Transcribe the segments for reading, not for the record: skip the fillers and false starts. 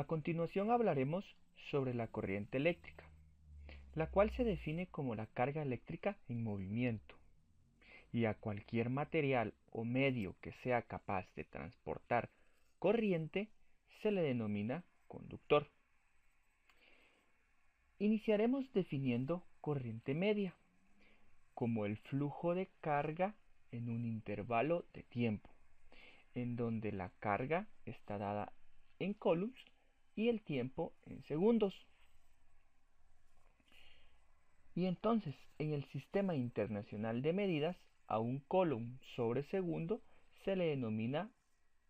A continuación hablaremos sobre la corriente eléctrica, la cual se define como la carga eléctrica en movimiento, y a cualquier material o medio que sea capaz de transportar corriente se le denomina conductor. Iniciaremos definiendo corriente media como el flujo de carga en un intervalo de tiempo, en donde la carga está dada en coulombs y el tiempo en segundos. Y entonces, en el Sistema Internacional de Medidas, a un coulomb sobre segundo se le denomina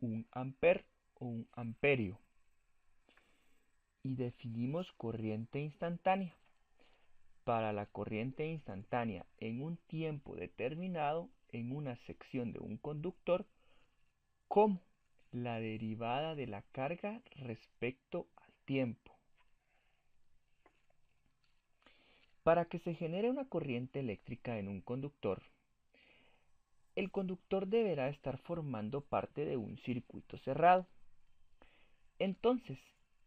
un ampere o un amperio. Y definimos corriente instantánea. Para la corriente instantánea en un tiempo determinado en una sección de un conductor como la derivada de la carga respecto al tiempo. Para que se genere una corriente eléctrica en un conductor, el conductor deberá estar formando parte de un circuito cerrado. Entonces,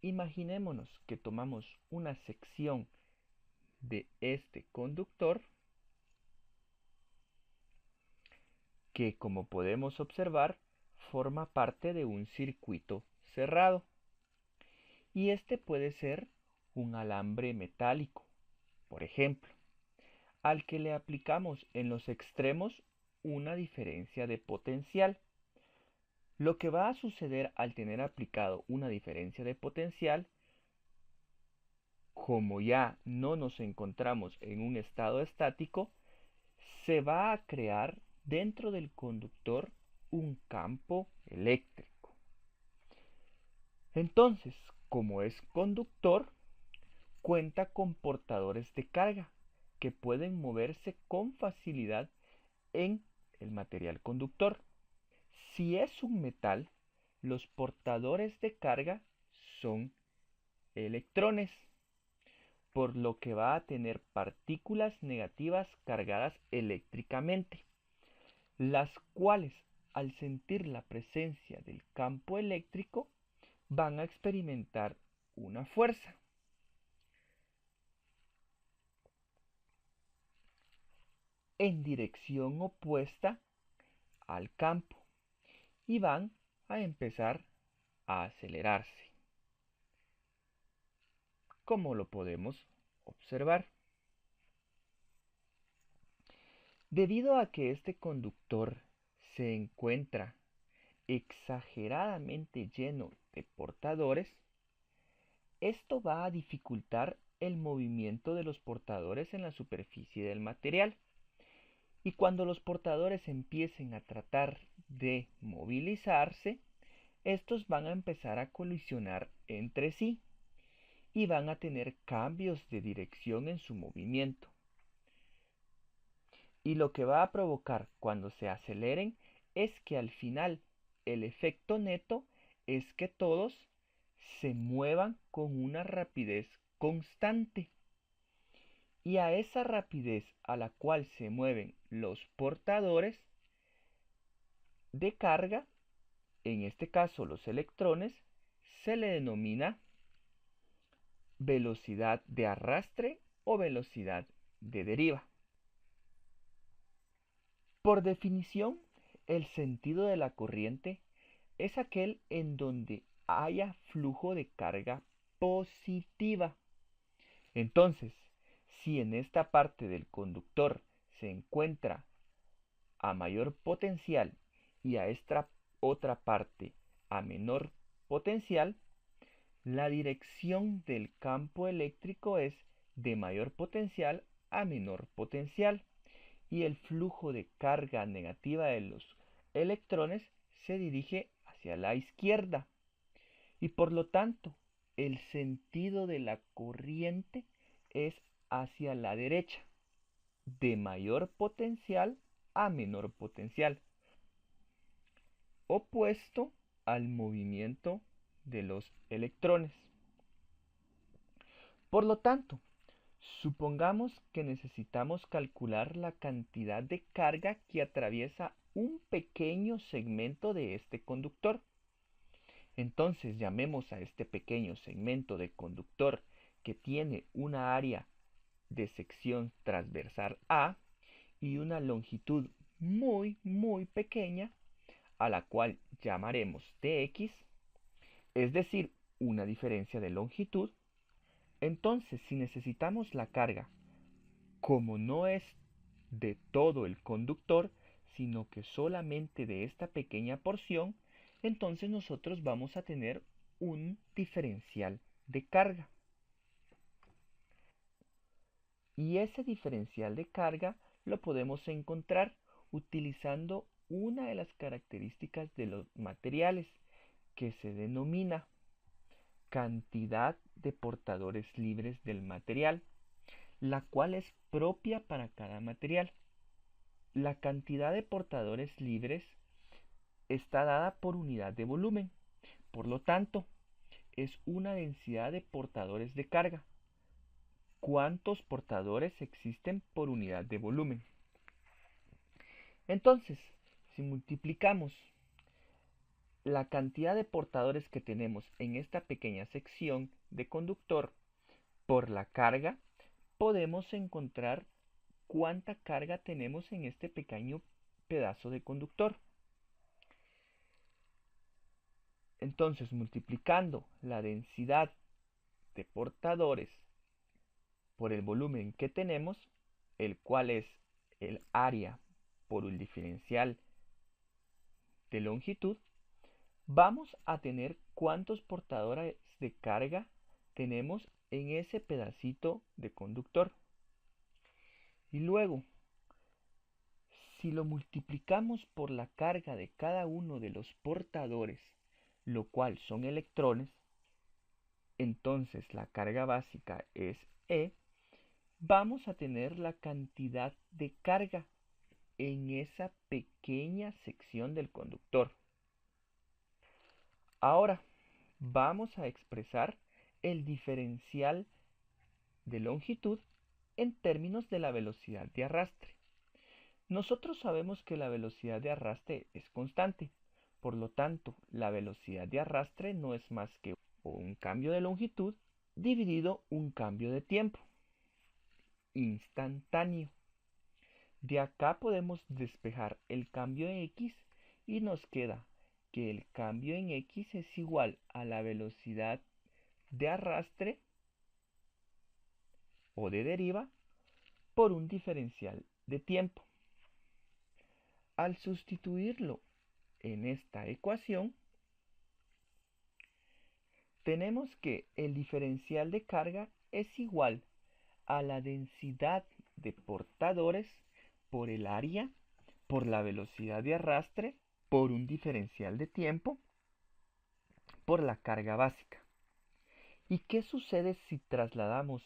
imaginémonos que tomamos una sección de este conductor que, como podemos observar, forma parte de un circuito cerrado. Y este puede ser un alambre metálico, por ejemplo, al que le aplicamos en los extremos una diferencia de potencial. Lo que va a suceder al tener aplicado una diferencia de potencial, como ya no nos encontramos en un estado estático, se va a crear dentro del conductor un campo eléctrico. Entonces, como es conductor, cuenta con portadores de carga que pueden moverse con facilidad en el material conductor. Si es un metal, los portadores de carga son electrones, por lo que va a tener partículas negativas cargadas eléctricamente, las cuales al sentir la presencia del campo eléctrico van a experimentar una fuerza. En dirección opuesta al campo y van a empezar a acelerarse, como lo podemos observar. Debido a que este conductor se encuentra exageradamente lleno de portadores, esto va a dificultar el movimiento de los portadores en la superficie del material. Y cuando los portadores empiecen a tratar de movilizarse, estos van a empezar a colisionar entre sí y van a tener cambios de dirección en su movimiento. Y lo que va a provocar cuando se aceleren es que al final el efecto neto es que todos se muevan con una rapidez constante. Y a esa rapidez a la cual se mueven los portadores de carga, en este caso los electrones, se le denomina velocidad de arrastre o velocidad de deriva. Por definición, el sentido de la corriente es aquel en donde haya flujo de carga positiva. Entonces, si en esta parte del conductor se encuentra a mayor potencial y a esta otra parte a menor potencial, la dirección del campo eléctrico es de mayor potencial a menor potencial y el flujo de carga negativa de los electrones se dirige hacia la izquierda y por lo tanto el sentido de la corriente es hacia la derecha, de mayor potencial a menor potencial, opuesto al movimiento de los electrones. Por lo tanto, supongamos que necesitamos calcular la cantidad de carga que atraviesa un pequeño segmento de este conductor. Entonces llamemos a este pequeño segmento de conductor que tiene una área de sección transversal A y una longitud muy pequeña, a la cual llamaremos dx, es decir, una diferencia de longitud. Entonces, si necesitamos la carga, como no es de todo el conductor, sino que solamente de esta pequeña porción, entonces nosotros vamos a tener un diferencial de carga. Y ese diferencial de carga lo podemos encontrar utilizando una de las características de los materiales que se denomina cantidad de portadores libres del material, la cual es propia para cada material. La cantidad de portadores libres está dada por unidad de volumen, por lo tanto, es una densidad de portadores de carga. ¿Cuántos portadores existen por unidad de volumen? Entonces, si multiplicamos la cantidad de portadores que tenemos en esta pequeña sección de conductor por la carga, podemos encontrar cuánta carga tenemos en este pequeño pedazo de conductor. Entonces, multiplicando la densidad de portadores por el volumen que tenemos, el cual es el área por el diferencial de longitud, vamos a tener cuántos portadores de carga tenemos en ese pedacito de conductor. Y luego, si lo multiplicamos por la carga de cada uno de los portadores, lo cual son electrones, entonces la carga básica es E, vamos a tener la cantidad de carga en esa pequeña sección del conductor. Ahora vamos a expresar el diferencial de longitud en términos de la velocidad de arrastre. Nosotros sabemos que la velocidad de arrastre es constante, por lo tanto, la velocidad de arrastre no es más que un cambio de longitud dividido un cambio de tiempo instantáneo. De acá podemos despejar el cambio en x y nos queda que el cambio en x es igual a la velocidad de arrastre o de deriva por un diferencial de tiempo. Al sustituirlo en esta ecuación, tenemos que el diferencial de carga es igual a la densidad de portadores por el área, por la velocidad de arrastre, por un diferencial de tiempo, por la carga básica. ¿Y qué sucede si trasladamos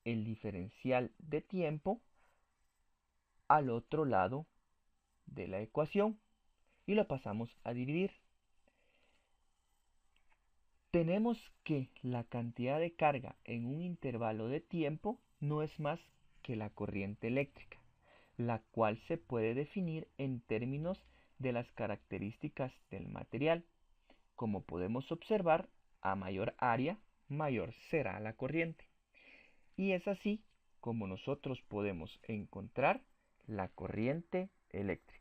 el diferencial de tiempo al otro lado de la ecuación y lo pasamos a dividir? Tenemos que la cantidad de carga en un intervalo de tiempo no es más que la corriente eléctrica, la cual se puede definir en términos de las características del material. Como podemos observar, a mayor área, mayor será la corriente. Y es así como nosotros podemos encontrar la corriente eléctrica.